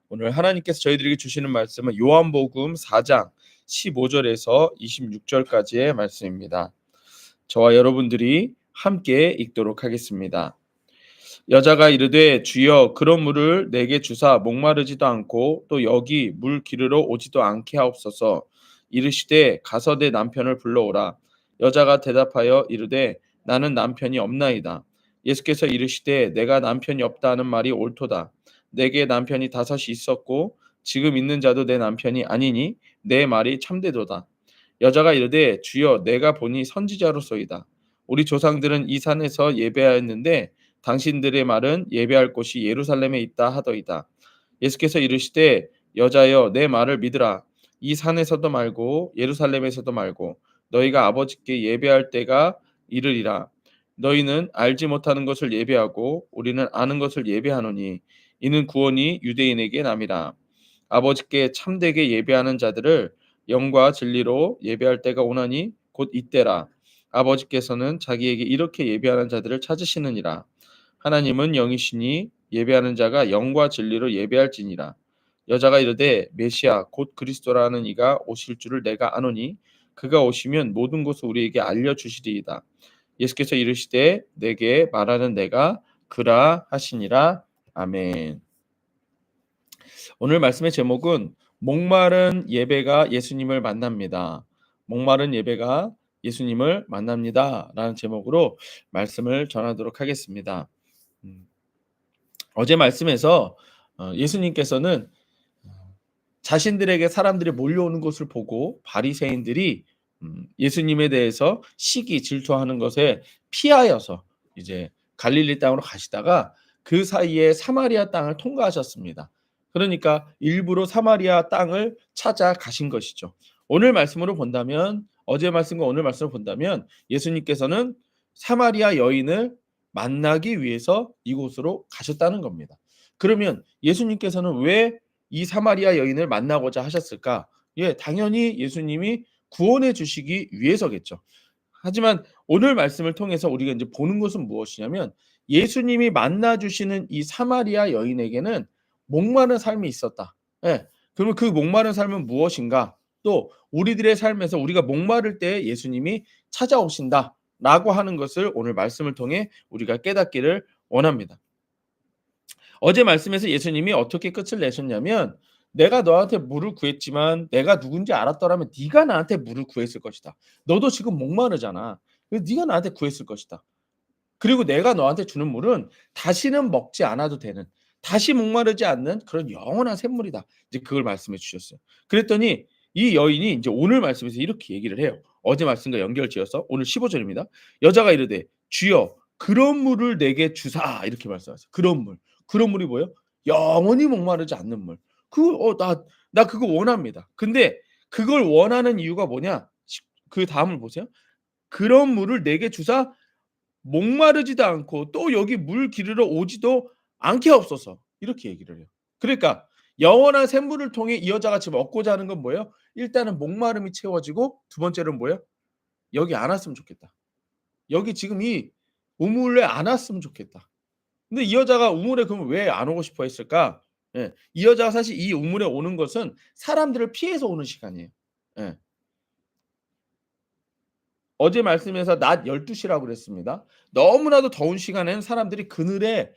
오늘 하나님께서 저희들에게 주시는 말씀은 요한복음 4장 15절에서 26절까지의 말씀입니다. 저와 여러분들이 함께 읽도록 하겠습니다. 여자가 이르되 주여 그런 물을 내게 주사 목마르지도 않고 또 여기 물 기르러 오지도 않게 하옵소서. 이르시되 가서 내 남편을 불러오라. 여자가 대답하여 이르되 나는 남편이 없나이다. 예수께서 이르시되 내가 남편이 없다 하는 말이 옳도다. 내게 남편이 다섯이 있었고 지금 있는 자도 내 남편이 아니니 내 말이 참되도다. 여자가 이르되 주여 내가 보니 선지자로소이다. 우리 조상들은 이 산에서 예배하였는데 당신들의 말은 예배할 곳이 예루살렘에 있다 하더이다. 예수께서 이르시되 여자여 내 말을 믿으라. 이 산에서도 말고 예루살렘에서도 말고 너희가 아버지께 예배할 때가 이르리라. 너희는 알지 못하는 것을 예배하고 우리는 아는 것을 예배하노니 이는 구원이 유대인에게 남이라. 아버지께 참되게 예배하는 자들을 영과 진리로 예배할 때가 오나니 곧 이때라. 아버지께서는 자기에게 이렇게 예배하는 자들을 찾으시느니라. 하나님은 영이시니 예배하는 자가 영과 진리로 예배할지니라. 여자가 이르되 메시아 곧 그리스도라는 이가 오실 줄을 내가 아노니 그가 오시면 모든 것을 우리에게 알려주시리이다. 예수께서 이르시되 내게 말하는 내가 그라 하시니라. 아멘. 오늘 말씀의 제목은 목마른 예배가 예수님을 만납니다. 목마른 예배가 예수님을 만납니다. 라는 제목으로 말씀을 전하도록 하겠습니다. 어제 말씀에서 예수님께서는 자신들에게 사람들이 몰려오는 것을 보고 바리새인들이 예수님에 대해서 시기 질투하는 것에 피하여서 이제 갈릴리 땅으로 가시다가 그 사이에 사마리아 땅을 통과하셨습니다. 그러니까 일부러 사마리아 땅을 찾아가신 것이죠. 오늘 말씀으로 본다면 어제 말씀과 오늘 말씀을 본다면 예수님께서는 사마리아 여인을 만나기 위해서 이곳으로 가셨다는 겁니다. 그러면 예수님께서는 왜 이 사마리아 여인을 만나고자 하셨을까? 예, 당연히 예수님이 구원해 주시기 위해서겠죠. 하지만 오늘 말씀을 통해서 우리가 이제 보는 것은 무엇이냐면 예수님이 만나 주시는 이 사마리아 여인에게는 목마른 삶이 있었다. 예. 그러면 그 목마른 삶은 무엇인가? 또 우리들의 삶에서 우리가 목마를 때 예수님이 찾아오신다라고 하는 것을 오늘 말씀을 통해 우리가 깨닫기를 원합니다. 어제 말씀에서 예수님이 어떻게 끝을 내셨냐면 내가 너한테 물을 구했지만 내가 누군지 알았더라면 네가 나한테 물을 구했을 것이다. 너도 지금 목마르잖아. 그래서 네가 나한테 구했을 것이다. 그리고 내가 너한테 주는 물은 다시는 먹지 않아도 되는, 다시 목마르지 않는 그런 영원한 샘물이다. 이제 그걸 말씀해 주셨어요. 그랬더니 이 여인이 이제 오늘 말씀에서 이렇게 얘기를 해요. 어제 말씀과 연결지어서 오늘 15절입니다. 여자가 이르되 주여 그런 물을 내게 주사 이렇게 말씀하셨어요. 그런 물. 그런 물이 뭐예요? 영원히 목마르지 않는 물. 나 그거 원합니다. 근데 그걸 원하는 이유가 뭐냐? 그 다음을 보세요. 그런 물을 내게 주사 목마르지도 않고 또 여기 물 기르러 오지도 않게 하옵소서. 이렇게 얘기를 해요. 그러니까 영원한 샘물을 통해 이 여자가 지금 얻고자 하는 건 뭐예요? 일단은 목마름이 채워지고 두 번째로는 뭐예요? 여기 안 왔으면 좋겠다. 여기 지금 이 우물에 안 왔으면 좋겠다. 근데 이 여자가 우물에 그러면 왜 안 오고 싶어 했을까? 예. 이 여자가 사실 이 우물에 오는 것은 사람들을 피해서 오는 시간이에요. 예. 어제 말씀에서 낮 12 시라고 그랬습니다. 너무나도 더운 시간에는 사람들이 그늘에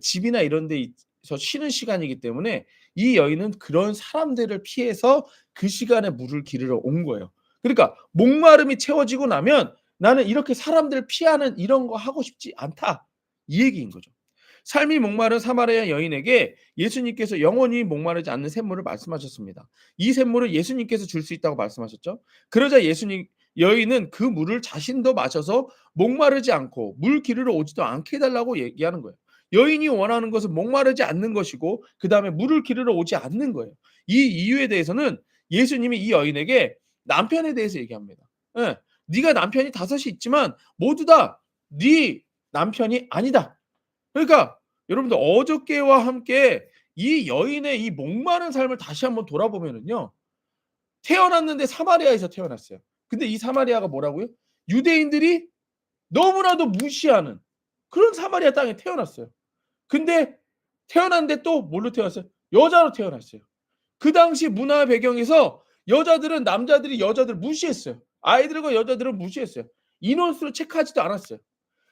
집이나 이런 데서 쉬는 시간이기 때문에 이 여인은 그런 사람들을 피해서 그 시간에 물을 기르러 온 거예요. 그러니까 목마름이 채워지고 나면 '나는 이렇게 사람들을 피하는 이런 거 하고 싶지 않다.' 이 얘기인 거죠. 삶이 목마른 사마리아 여인에게 예수님께서 영원히 목마르지 않는 샘물을 말씀하셨습니다. 이 샘물을 예수님께서 줄 수 있다고 말씀하셨죠. 그러자 예수님 여인은 그 물을 자신도 마셔서 목마르지 않고 물 기르러 오지도 않게 해 달라고 얘기하는 거예요. 여인이 원하는 것은 목마르지 않는 것이고 그다음에 물을 기르러 오지 않는 거예요. 이 이유에 대해서는 예수님이 이 여인에게 남편에 대해서 얘기합니다. 예. 네가 남편이 다섯이 있지만 모두 다 네 남편이 아니다. 그러니까 여러분들 어저께와 함께 이 여인의 이 목마른 삶을 다시 한번 돌아보면은요. 태어났는데 사마리아에서 태어났어요. 근데 이 사마리아가 뭐라고요? 유대인들이 너무나도 무시하는 그런 사마리아 땅에 태어났어요. 근데 태어났는데 또 뭘로 태어났어요? 여자로 태어났어요. 그 당시 문화 배경에서 여자들은 남자들이 여자들을 무시했어요. 아이들과 여자들은 무시했어요. 인원수를 체크하지도 않았어요.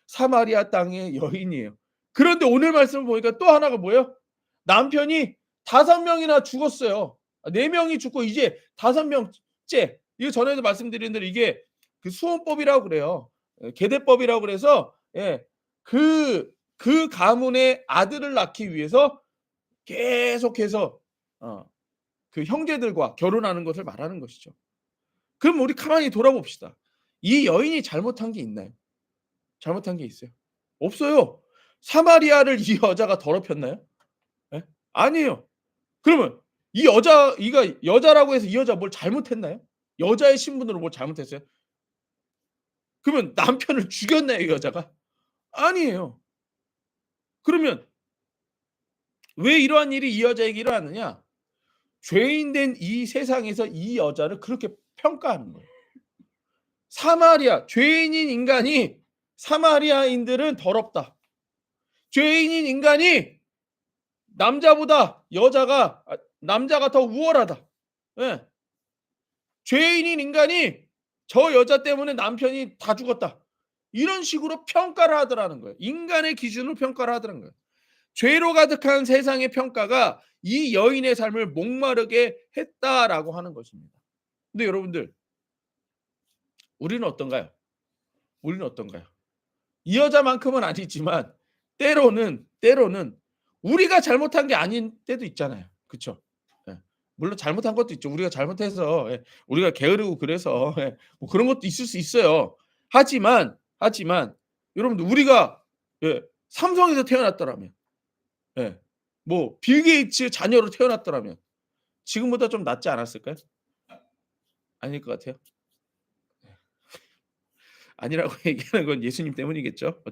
사마리아 땅의 여인이에요. 그런데 오늘 말씀을 보니까 또 하나가 뭐예요? 남편이 5명이나 죽었어요. 4명이 죽고 이제 5명째. 이거 전에도 말씀드린 대로 이게 그 수혼법이라고 그래요. 계대법이라고 그래서 그 가문의 아들을 낳기 위해서 계속해서 그 형제들과 결혼하는 것을 말하는 것이죠. 그럼 우리 가만히 돌아봅시다. 이 여인이 잘못한 게 있나요? 잘못한 게 있어요? 없어요. 사마리아를 이 여자가 더럽혔나요? 예? 아니에요. 그러면 이가 여자라고 해서 이 여자 뭘 잘못했나요? 여자의 신분으로 뭘 잘못했어요? 그러면 남편을 죽였나요, 이 여자가? 아니에요. 그러면 왜 이러한 일이 이 여자에게 일어났느냐? 죄인된 이 세상에서 이 여자를 그렇게 평가하는 거예요. 죄인인 인간이 사마리아인들은 더럽다. 죄인인 인간이 남자가 더 우월하다. 예. 죄인인 인간이 저 여자 때문에 남편이 다 죽었다. 이런 식으로 평가를 하더라는 거예요. 인간의 기준으로 평가를 하더라는 거예요. 죄로 가득한 세상의 평가가 이 여인의 삶을 목마르게 했다라고 하는 것입니다. 근데 여러분들, 우리는 어떤가요? 우리는 어떤가요? 이 여자만큼은 아니지만 때로는 우리가 잘못한 게 아닌 때도 있잖아요. 그쵸? 예. 물론 잘못한 것도 있죠. 우리가 잘못해서 우리가 게으르고 그래서 뭐 그런 것도 있을 수 있어요. 하지만 여러분들 우리가 삼성에서 태어났더라면 뭐 빌 게이츠 자녀로 태어났더라면 지금보다 좀 낫지 않았을까요? 아닐 것 같아요. 아니라고 얘기하는 건 예수님 때문이겠죠.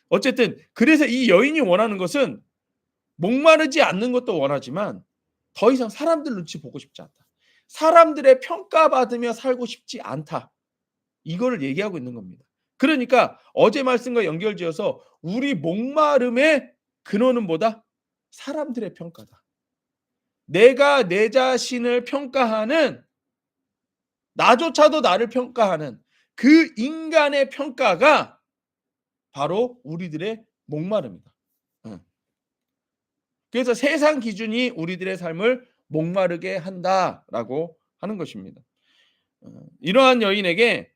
어쨌든 그래서 이 여인이 원하는 것은 목마르지 않는 것도 원하지만 더 이상 사람들 눈치 보고 싶지 않다. 사람들의 평가받으며 살고 싶지 않다. 이거를 얘기하고 있는 겁니다. 그러니까 어제 말씀과 연결지어서 우리 목마름의 근원은 뭐다? 사람들의 평가다. 내가 내 자신을 평가하는, 나조차도 나를 평가하는 그 인간의 평가가 바로 우리들의 목마름이다. 그래서 세상 기준이 우리들의 삶을 목마르게 한다라고 하는 것입니다. 이러한 여인에게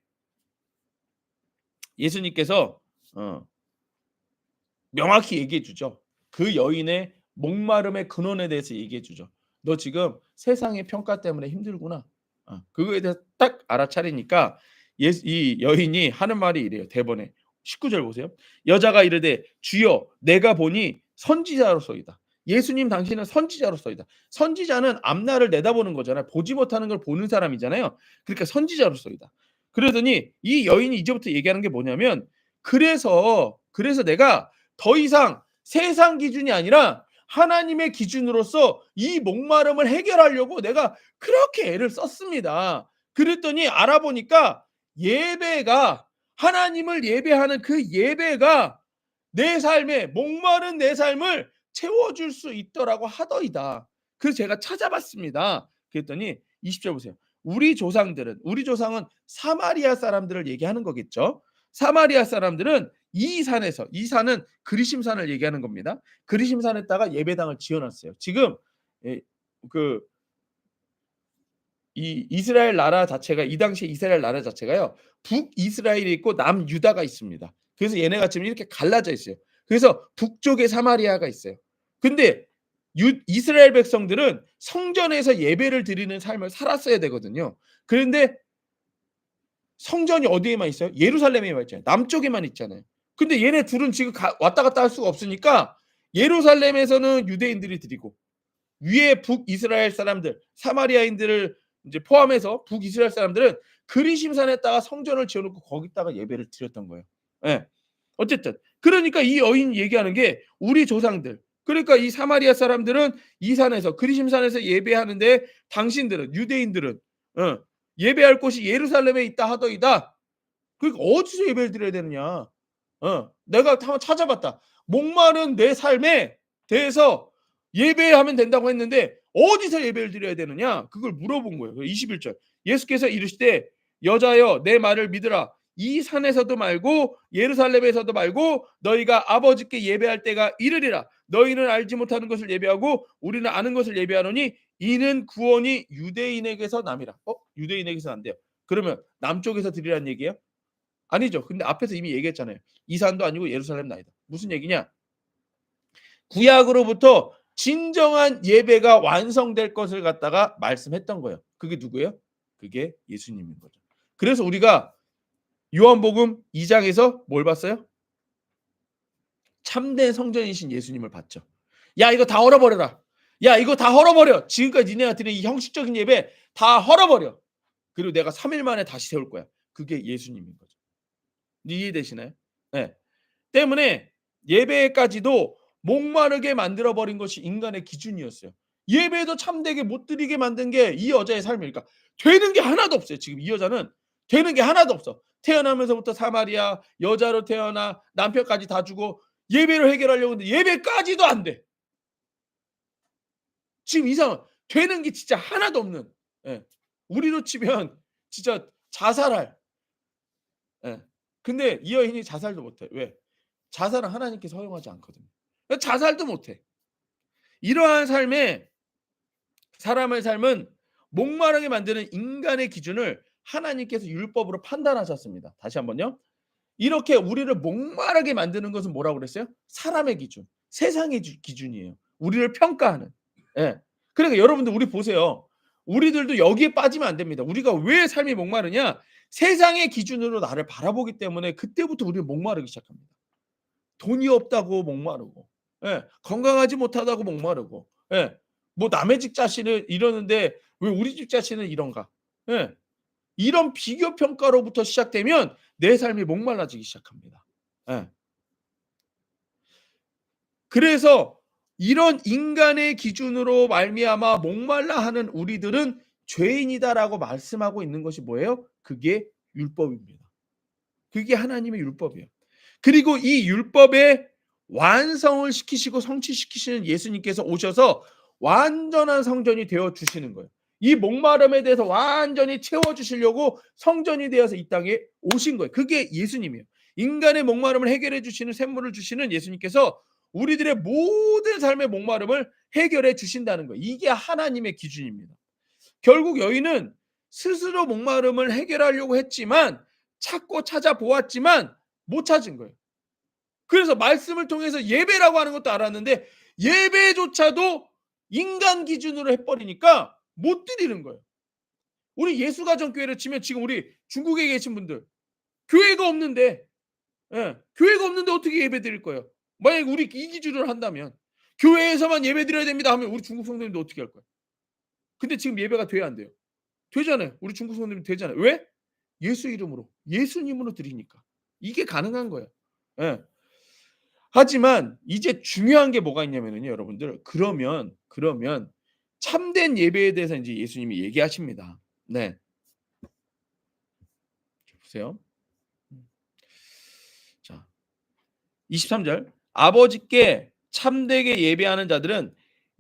예수님께서 명확히 얘기해 주죠. 그 여인의 목마름의 근원에 대해서 얘기해 주죠. 너 지금 세상의 평가 때문에 힘들구나. 그거에 대해서 딱 알아차리니까 이 여인이 하는 말이 이래요. 대본에 19절 보세요. 여자가 이르되 주여 내가 보니 선지자로소이다. 예수님 당신은 선지자로소이다. 선지자는 앞날을 내다보는 거잖아요. 보지 못하는 걸 보는 사람이잖아요. 그러니까 선지자로소이다. 그러더니 이 여인이 이제부터 얘기하는 게 뭐냐면 그래서 내가 더 이상 세상 기준이 아니라 하나님의 기준으로서 이 목마름을 해결하려고 내가 그렇게 애를 썼습니다. 그랬더니 알아보니까 예배가, 하나님을 예배하는 그 예배가 내 삶에 목마른 내 삶을 채워줄 수 있더라고 하더이다. 그래서 제가 찾아봤습니다. 그랬더니 20절 보세요. 우리 조상은 사마리아 사람들을 얘기하는 거겠죠. 사마리아 사람들은 이 산은 그리심산을 얘기하는 겁니다. 그리심산에다가 예배당을 지어놨어요. 지금 그 이 이스라엘 나라 자체가, 이 당시 이스라엘 나라 자체가요, 북이스라엘이 있고 남유다가 있습니다. 그래서 얘네가 지금 이렇게 갈라져 있어요. 그래서 북쪽에 사마리아가 있어요. 근데 이스라엘 백성들은 성전에서 예배를 드리는 삶을 살았어야 되거든요. 그런데 성전이 어디에만 있어요? 예루살렘에만 있잖아요. 남쪽에만 있잖아요. 근데 얘네 둘은 지금 왔다 갔다 할 수가 없으니까 예루살렘에서는 유대인들이 드리고 위에 북이스라엘 사람들, 사마리아인들을 이제 포함해서 북이스라엘 사람들은 그리심산에다가 성전을 지어놓고 거기다가 예배를 드렸던 거예요. 예. 어쨌든 그러니까 이 여인이 얘기하는 게 우리 조상들, 그러니까 이 사마리아 사람들은 이 산에서, 그리심산에서 예배하는데 당신들은, 유대인들은 예배할 곳이 예루살렘에 있다 하더이다. 그러니까 어디서 예배를 드려야 되느냐? 내가 한번 찾아봤다. 목마른 내 삶에 대해서 예배하면 된다고 했는데 어디서 예배를 드려야 되느냐? 그걸 물어본 거예요. 21절. 예수께서 이르시되 여자여 내 말을 믿으라. 이 산에서도 말고 예루살렘에서도 말고 너희가 아버지께 예배할 때가 이르리라. 너희는 알지 못하는 것을 예배하고 우리는 아는 것을 예배하노니 이는 구원이 유대인에게서 남이라. 유대인에게서 안 돼요. 그러면 남쪽에서 드리라는 얘기예요? 아니죠. 근데 앞에서 이미 얘기했잖아요. 이 산도 아니고 예루살렘도 아니다. 무슨 얘기냐? 구약으로부터 진정한 예배가 완성될 것을 갖다가 말씀했던 거예요. 그게 누구예요? 그게 예수님인 거죠. 그래서 우리가 요한복음 2장에서 뭘 봤어요? 참된 성전이신 예수님을 봤죠. 야, 이거 다 헐어버려라. 야, 이거 다 헐어버려. 지금까지 니네가 드린 이 형식적인 예배 다 헐어버려. 그리고 내가 3일 만에 다시 세울 거야. 그게 예수님인 거죠. 이해되시나요? 네. 때문에 예배까지도 목마르게 만들어버린 것이 인간의 기준이었어요. 예배도 참되게 못 드리게 만든 게 이 여자의 삶이니까 되는 게 하나도 없어요. 지금 이 여자는 되는 게 하나도 없어. 태어나면서부터 사마리아 여자로 태어나 남편까지 다 주고 예배를 해결하려고 하는데 예배까지도 안 돼. 지금 이 상황 되는 게 진짜 하나도 없는. 예. 우리로 치면 진짜 자살할. 예. 근데 이 여인이 자살도 못해. 왜? 자살은 하나님께서 허용하지 않거든요. 자살도 못해. 이러한 삶에 사람의 삶은 목마르게 만드는 인간의 기준을 하나님께서 율법으로 판단하셨습니다. 다시 한번요. 이렇게 우리를 목마르게 만드는 것은 뭐라고 그랬어요? 사람의 기준, 세상의 기준이에요. 우리를 평가하는. 예. 그러니까 여러분들 우리 보세요. 우리들도 여기에 빠지면 안 됩니다. 우리가 왜 삶이 목마르냐? 세상의 기준으로 나를 바라보기 때문에 그때부터 우리는 목마르기 시작합니다. 돈이 없다고 목마르고, 예, 건강하지 못하다고 목마르고, 예, 뭐 남의 집 자신을 이러는데 왜 우리 집 자신은 이런가? 예, 이런 비교 평가로부터 시작되면 내 삶이 목말라지기 시작합니다. 예. 그래서 이런 인간의 기준으로 말미암아 목말라하는 우리들은 죄인이다라고 말씀하고 있는 것이 뭐예요? 그게 율법입니다. 그게 하나님의 율법이에요. 그리고 이 율법의 완성을 시키시고 성취시키시는 예수님께서 오셔서 완전한 성전이 되어 주시는 거예요. 이 목마름에 대해서 완전히 채워 주시려고 성전이 되어서 이 땅에 오신 거예요. 그게 예수님이에요. 인간의 목마름을 해결해 주시는 샘물을 주시는 예수님께서 우리들의 모든 삶의 목마름을 해결해 주신다는 거예요. 이게 하나님의 기준입니다. 결국 여인은 스스로 목마름을 해결하려고 했지만 찾고 찾아보았지만 못 찾은 거예요. 그래서 말씀을 통해서 예배라고 하는 것도 알았는데 예배조차도 인간 기준으로 해버리니까 못 드리는 거예요. 우리 예수가정교회를 치면 지금 우리 중국에 계신 분들 교회가 없는데, 예, 교회가 없는데 어떻게 예배 드릴 거예요? 만약에 우리 이 기준으로 한다면 교회에서만 예배 드려야 됩니다 하면 우리 중국 성도님도 어떻게 할 거예요? 근데 지금 예배가 돼야 안 돼요? 되잖아요. 우리 중국 성도님 되잖아요. 왜? 예수 이름으로, 예수님으로 드리니까. 이게 가능한 거예요. 예. 하지만 이제 중요한 게 뭐가 있냐면요, 여러분들. 그러면 참된 예배에 대해서 이제 예수님이 얘기하십니다. 네. 보세요. 자, 23절. 아버지께 참되게 예배하는 자들은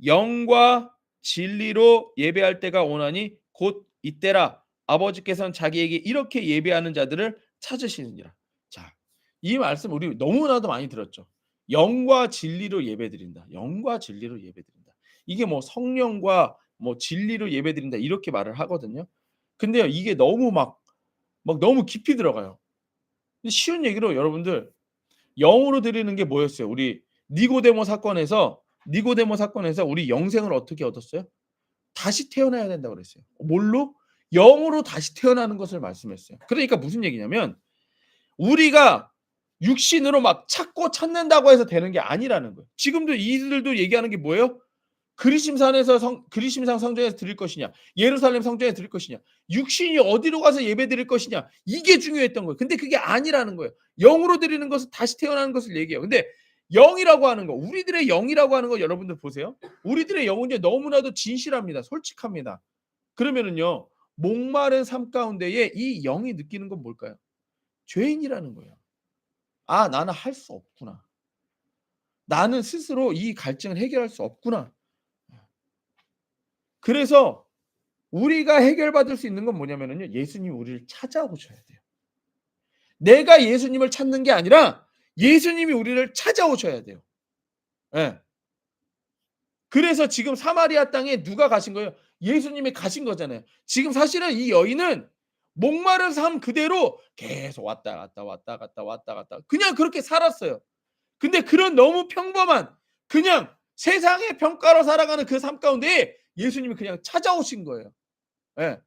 영과 진리로 예배할 때가 오나니 곧 이때라. 아버지께서는 자기에게 이렇게 예배하는 자들을 찾으시느니라. 자, 이 말씀 우리 너무나도 많이 들었죠. 영과 진리로 예배드린다. 영과 진리로 예배드린다. 이게 뭐 성령과 뭐 진리로 예배드린다 이렇게 말을 하거든요. 근데요, 이게 너무 막 너무 깊이 들어가요. 쉬운 얘기로 여러분들 영으로 드리는 게 뭐였어요? 우리 니고데모 사건에서 우리 영생을 어떻게 얻었어요? 다시 태어나야 된다고 그랬어요. 뭘로? 영으로 다시 태어나는 것을 말씀했어요. 그러니까 무슨 얘기냐면 우리가 육신으로 막 찾고 찾는다고 해서 되는 게 아니라는 거예요. 지금도 이들도 얘기하는 게 뭐예요? 그리심산 성전에서 드릴 것이냐, 예루살렘 성전에 드릴 것이냐, 육신이 어디로 가서 예배 드릴 것이냐, 이게 중요했던 거예요. 근데 그게 아니라는 거예요. 영으로 드리는 것은 다시 태어나는 것을 얘기해요. 근데 영이라고 하는 거, 우리들의 영이라고 하는 거 여러분들 보세요. 우리들의 영은 너무나도 진실합니다. 솔직합니다. 그러면은요, 목마른 삶 가운데에 이 영이 느끼는 건 뭘까요? 죄인이라는 거예요. 아, 나는 할 수 없구나. 나는 스스로 이 갈증을 해결할 수 없구나. 그래서 우리가 해결받을 수 있는 건 뭐냐면은요. 예수님이 우리를 찾아오셔야 돼요. 내가 예수님을 찾는 게 아니라 예수님이 우리를 찾아오셔야 돼요. 예. 그래서 지금 사마리아 땅에 누가 가신 거예요? 예수님이 가신 거잖아요. 지금 사실은 이 여인은 목마른 삶 그대로 계속 왔다 갔다 왔다 갔다 왔다 갔다 그냥 그렇게 살았어요. 근데 그런 너무 평범한 그냥 세상의 평가로 살아가는 그 삶 가운데 예수님이 그냥 찾아오신 거예요. 예.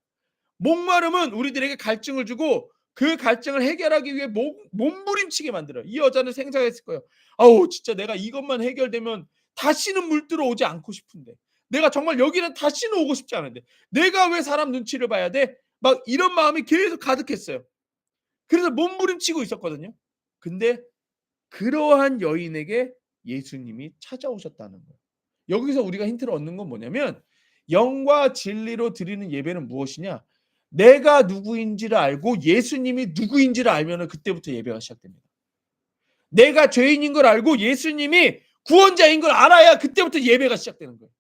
목마름은 우리들에게 갈증을 주고 그 갈증을 해결하기 위해 몸부림치게 만들어요. 이 여자는 생각했을 거예요. 아우 진짜 내가 이것만 해결되면 다시는 물들어 오지 않고 싶은데 내가 정말 여기는 다시는 오고 싶지 않은데 내가 왜 사람 눈치를 봐야 돼? 막 이런 마음이 계속 가득했어요. 그래서 몸부림치고 있었거든요. 근데 그러한 여인에게 예수님이 찾아오셨다는 거예요. 여기서 우리가 힌트를 얻는 건 뭐냐면 영과 진리로 드리는 예배는 무엇이냐? 내가 누구인지를 알고 예수님이 누구인지를 알면 그때부터 예배가 시작됩니다. 내가 죄인인 걸 알고 예수님이 구원자인 걸 알아야 그때부터 예배가 시작되는 거예요.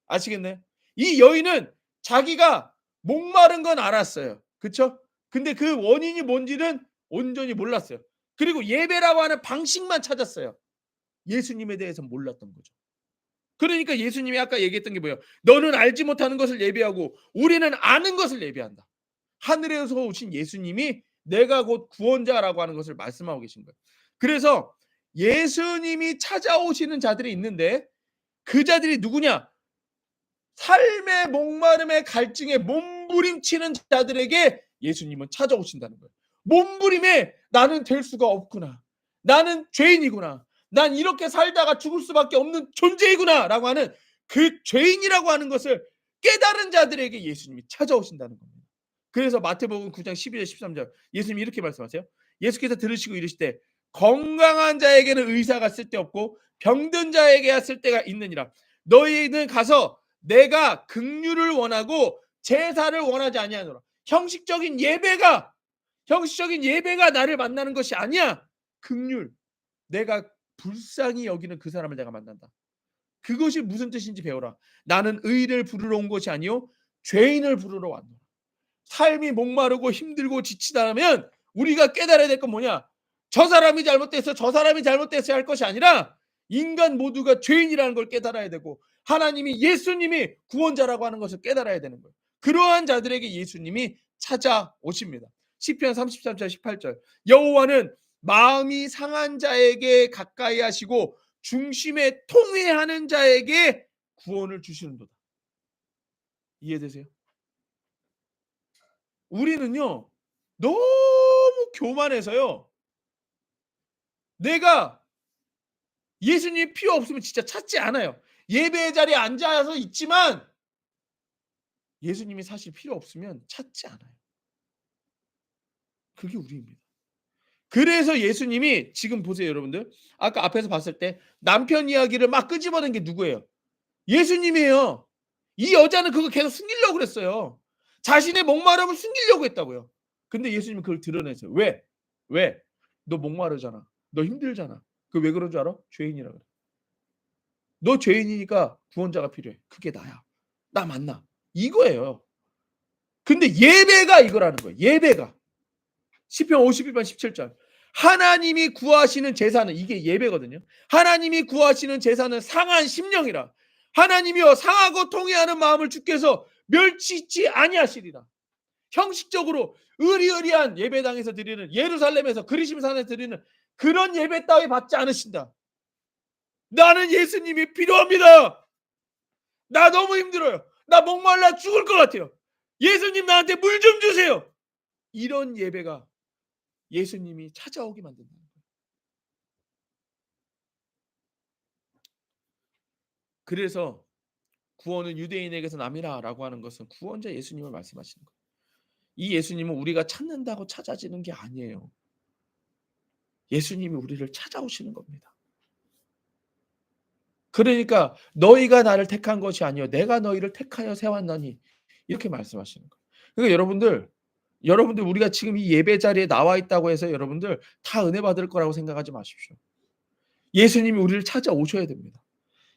아시겠나요? 이 여인은 자기가 목마른 건 알았어요. 그렇죠? 근데 그 원인이 뭔지는 온전히 몰랐어요. 그리고 예배라고 하는 방식만 찾았어요. 예수님에 대해서 몰랐던 거죠. 그러니까 예수님이 아까 얘기했던 게 뭐예요? 너는 알지 못하는 것을 예배하고 우리는 아는 것을 예배한다. 하늘에서 오신 예수님이 내가 곧 구원자라고 하는 것을 말씀하고 계신 거예요. 그래서 예수님이 찾아오시는 자들이 있는데 그 자들이 누구냐? 삶의 목마름의 갈증에 몸부림치는 자들에게 예수님은 찾아오신다는 거예요. 몸부림에 나는 될 수가 없구나. 나는 죄인이구나. 난 이렇게 살다가 죽을 수밖에 없는 존재이구나 라고 하는 그 죄인이라고 하는 것을 깨달은 자들에게 예수님이 찾아오신다는 겁니다. 그래서 마태복음 9장 12절 13절 예수님이 이렇게 말씀하세요. 예수께서 들으시고 이르시되 건강한 자에게는 의사가 쓸데없고 병든 자에게야 쓸데가 있느니라. 너희는 가서 내가 긍휼을 원하고 제사를 원하지 아니하노라. 형식적인 예배가 나를 만나는 것이 아니야. 긍휼. 내가 불쌍히 여기는 그 사람을 내가 만난다. 그것이 무슨 뜻인지 배워라. 나는 의인을 부르러 온 것이 아니요 죄인을 부르러 왔노라. 삶이 목마르고 힘들고 지치다면 우리가 깨달아야 될 건 뭐냐? 저 사람이 잘못됐어. 저 사람이 잘못됐어야 할 것이 아니라 인간 모두가 죄인이라는 걸 깨달아야 되고 하나님이 예수님이 구원자라고 하는 것을 깨달아야 되는 거예요. 그러한 자들에게 예수님이 찾아오십니다. 시편 33절 18절 여호와는 마음이 상한 자에게 가까이 하시고 중심에 통회하는 자에게 구원을 주시는도다. 이해되세요? 우리는요 너무 교만해서요 내가 예수님 필요 없으면 진짜 찾지 않아요. 예배의 자리에 앉아서 있지만 예수님이 사실 필요 없으면 찾지 않아요. 그게 우리입니다. 그래서 예수님이 지금 보세요 여러분들. 아까 앞에서 봤을 때 남편 이야기를 막 끄집어낸 게 누구예요? 예수님이에요. 이 여자는 그거 계속 숨기려고 그랬어요. 자신의 목마름을 숨기려고 했다고요. 근데 예수님은 그걸 드러내세요. 왜? 왜? 너 목마르잖아. 너 힘들잖아. 그 왜 그런 줄 알아? 죄인이라 그래. 너 죄인이니까 구원자가 필요해. 그게 나야. 나 만나. 이거예요. 근데 예배가 이거라는 거예요. 예배가. 시편 51편 17절. 하나님이 구하시는 제사는 이게 예배거든요. 하나님이 구하시는 제사는 상한 심령이라. 하나님이여 상하고 통회하는 마음을 주께서 멸치지 아니하시리라. 형식적으로 의리의리한 예배당에서 드리는 예루살렘에서 그리심산에서 드리는 그런 예배 따위 받지 않으신다. 나는 예수님이 필요합니다. 나 너무 힘들어요. 나 목말라 죽을 것 같아요. 예수님 나한테 물 좀 주세요. 이런 예배가 예수님이 찾아오게 만든다는 거예요. 그래서 구원은 유대인에게서 남이라라고 하는 것은 구원자 예수님을 말씀하시는 거예요. 이 예수님은 우리가 찾는다고 찾아지는 게 아니에요. 예수님이 우리를 찾아오시는 겁니다. 그러니까 너희가 나를 택한 것이 아니요 내가 너희를 택하여 세웠나니 이렇게 말씀하시는 거예요. 그러니까 여러분들 우리가 지금 이 예배 자리에 나와 있다고 해서 여러분들 다 은혜 받을 거라고 생각하지 마십시오. 예수님이 우리를 찾아오셔야 됩니다.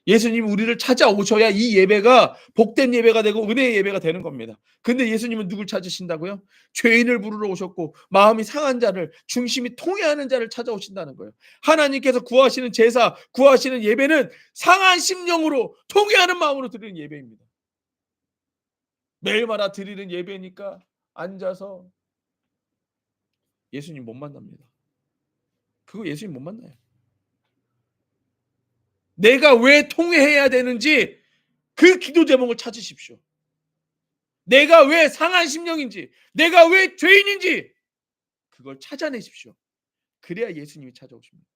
예수님이 우리를 찾아오셔야 이 예배가 복된 예배가 되고 은혜의 예배가 되는 겁니다. 근데 예수님은 누굴 찾으신다고요? 죄인을 부르러 오셨고 마음이 상한 자를, 중심이 통회하는 자를 찾아오신다는 거예요. 하나님께서 구하시는 제사, 구하시는 예배는 상한 심령으로 통회하는 마음으로 드리는 예배입니다. 매일마다 드리는 예배니까 앉아서 예수님 못 만납니다. 그거 예수님 못 만나요. 내가 왜 통회해야 되는지 그 기도 제목을 찾으십시오. 내가 왜 상한 심령인지, 내가 왜 죄인인지 그걸 찾아내십시오. 그래야 예수님이 찾아오십니다.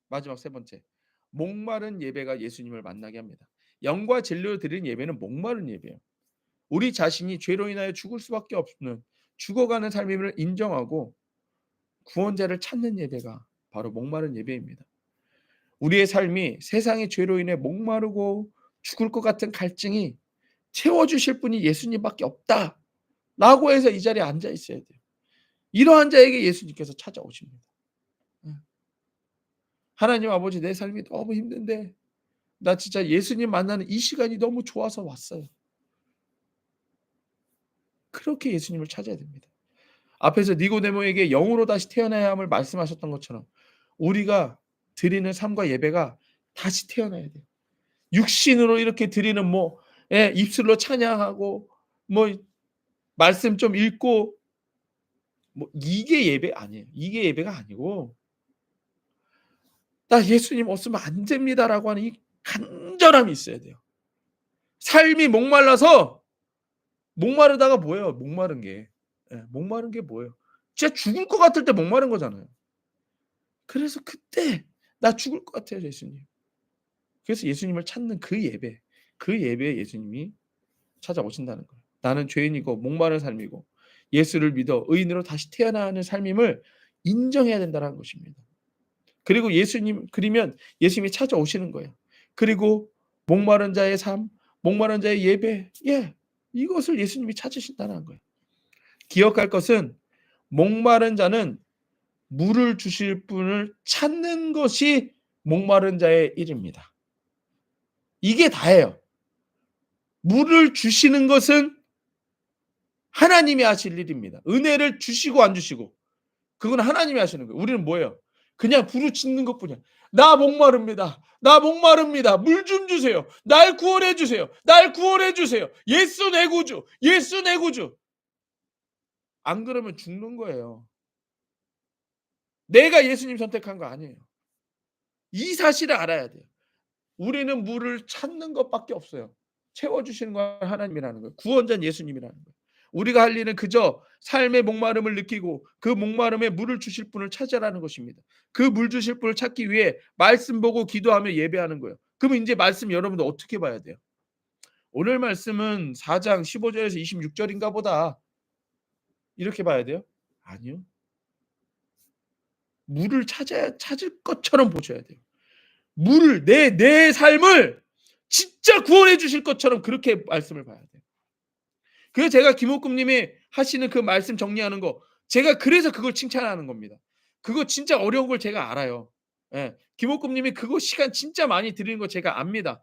마지막 세 번째, 목마른 예배가 예수님을 만나게 합니다. 영과 진리로 드리는 예배는 목마른 예배예요. 우리 자신이 죄로 인하여 죽을 수밖에 없는 죽어가는 삶임을 인정하고 구원자를 찾는 예배가 바로 목마른 예배입니다. 우리의 삶이 세상의 죄로 인해 목마르고 죽을 것 같은 갈증이 채워주실 분이 예수님밖에 없다라고 해서 이 자리에 앉아 있어야 돼요. 이러한 자에게 예수님께서 찾아오십니다. 하나님 아버지, 내 삶이 너무 힘든데 나 진짜 예수님 만나는 이 시간이 너무 좋아서 왔어요. 그렇게 예수님을 찾아야 됩니다. 앞에서 니고데모에게 영으로 다시 태어나야 함을 말씀하셨던 것처럼 우리가 드리는 삶과 예배가 다시 태어나야 돼요. 육신으로 이렇게 드리는 입술로 찬양하고 말씀 좀 읽고 이게 예배 아니에요. 이게 예배가 아니고 나 예수님 없으면 안 됩니다라고 하는 이 간절함이 있어야 돼요. 삶이 목마르다가 뭐예요? 목마른 게. 목마른 게 뭐예요? 진짜 죽을 것 같을 때 목마른 거잖아요. 그래서 그때 나 죽을 것 같아요, 예수님. 그래서 예수님을 찾는 그 예배에 예수님이 찾아오신다는 거예요. 나는 죄인이고 목마른 삶이고 예수를 믿어 의인으로 다시 태어나는 삶임을 인정해야 된다는 것입니다. 그리고 그러면 예수님이 찾아오시는 거예요. 그리고 목마른 자의 삶, 목마른 자의 예배, 이것을 예수님이 찾으신다는 거예요. 기억할 것은 목마른 자는 물을 주실 분을 찾는 것이 목마른 자의 일입니다. 이게 다예요. 물을 주시는 것은 하나님이 하실 일입니다. 은혜를 주시고 안 주시고 그건 하나님이 하시는 거예요. 우리는 뭐예요? 그냥 부르짖는 것뿐이야. 나 목마릅니다. 나 목마릅니다. 물 좀 주세요. 날 구원해 주세요. 날 구원해 주세요. 예수 내 구주. 예수 내 구주. 안 그러면 죽는 거예요. 내가 예수님 선택한 거 아니에요. 이 사실을 알아야 돼요. 우리는 물을 찾는 것밖에 없어요. 채워주시는 건 하나님이라는 거예요. 구원자는 예수님이라는 거예요. 우리가 할 일은 그저 삶의 목마름을 느끼고 그 목마름에 물을 주실 분을 찾아라는 것입니다. 그 물 주실 분을 찾기 위해 말씀 보고 기도하며 예배하는 거예요. 그러면 이제 말씀 여러분들 어떻게 봐야 돼요? 오늘 말씀은 4장 15절에서 26절인가 보다 이렇게 봐야 돼요? 아니요. 물을 찾을 것처럼 보셔야 돼요. 물을 내 삶을 진짜 구원해 주실 것처럼 그렇게 말씀을 봐야 돼요. 그래서 제가 김옥금님이 하시는 그 말씀 정리하는 거 제가 그래서 그걸 칭찬하는 겁니다. 그거 진짜 어려운 걸 제가 알아요. 김옥금님이 그거 시간 진짜 많이 들이는 거 제가 압니다.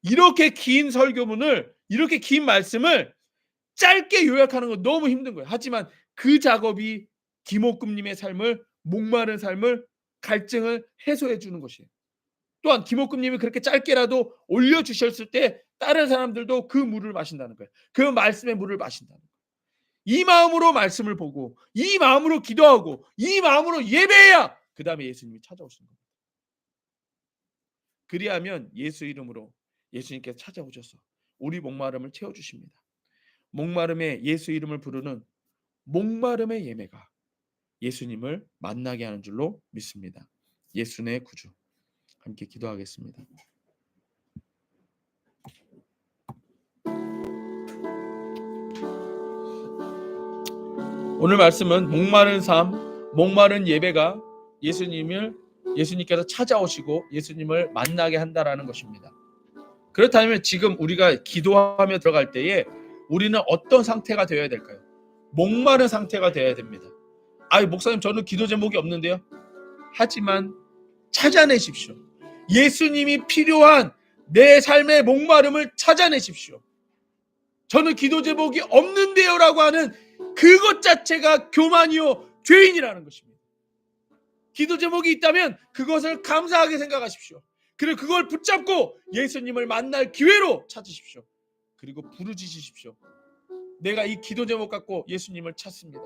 이렇게 긴 설교문을 이렇게 긴 말씀을 짧게 요약하는 건 너무 힘든 거예요. 하지만 그 작업이 김옥금님의 삶을 목마른 삶을 갈증을 해소해 주는 것이에요. 또한 김옥금님이 그렇게 짧게라도 올려주셨을 때 다른 사람들도 그 물을 마신다는 거예요. 그 말씀의 물을 마신다는 거예요. 이 마음으로 말씀을 보고 이 마음으로 기도하고 이 마음으로 예배해야 그 다음에 예수님이 찾아오시는 겁니다. 그리하면 예수 이름으로 예수님께서 찾아오셔서 우리 목마름을 채워주십니다. 목마름에 예수 이름을 부르는 목마름의 예배가 예수님을 만나게 하는 줄로 믿습니다. 예수 내 구주. 함께 기도하겠습니다. 오늘 말씀은 목마른 삶, 목마른 예배가 예수님께서 찾아오시고 예수님을 만나게 한다라는 것입니다. 그렇다면 지금 우리가 기도하며 들어갈 때에 우리는 어떤 상태가 되어야 될까요? 목마른 상태가 되어야 됩니다. 목사님 저는 기도 제목이 없는데요. 하지만 찾아내십시오. 예수님이 필요한 내 삶의 목마름을 찾아내십시오. 저는 기도 제목이 없는데요 라고 하는 그것 자체가 교만이요 죄인이라는 것입니다. 기도 제목이 있다면 그것을 감사하게 생각하십시오. 그리고 그걸 붙잡고 예수님을 만날 기회로 찾으십시오. 그리고 부르짖으십시오. 내가 이 기도 제목 갖고 예수님을 찾습니다.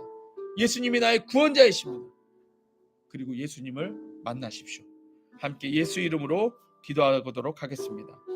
예수님이 나의 구원자이십니다. 그리고 예수님을 만나십시오. 함께 예수 이름으로 기도하도록 하겠습니다.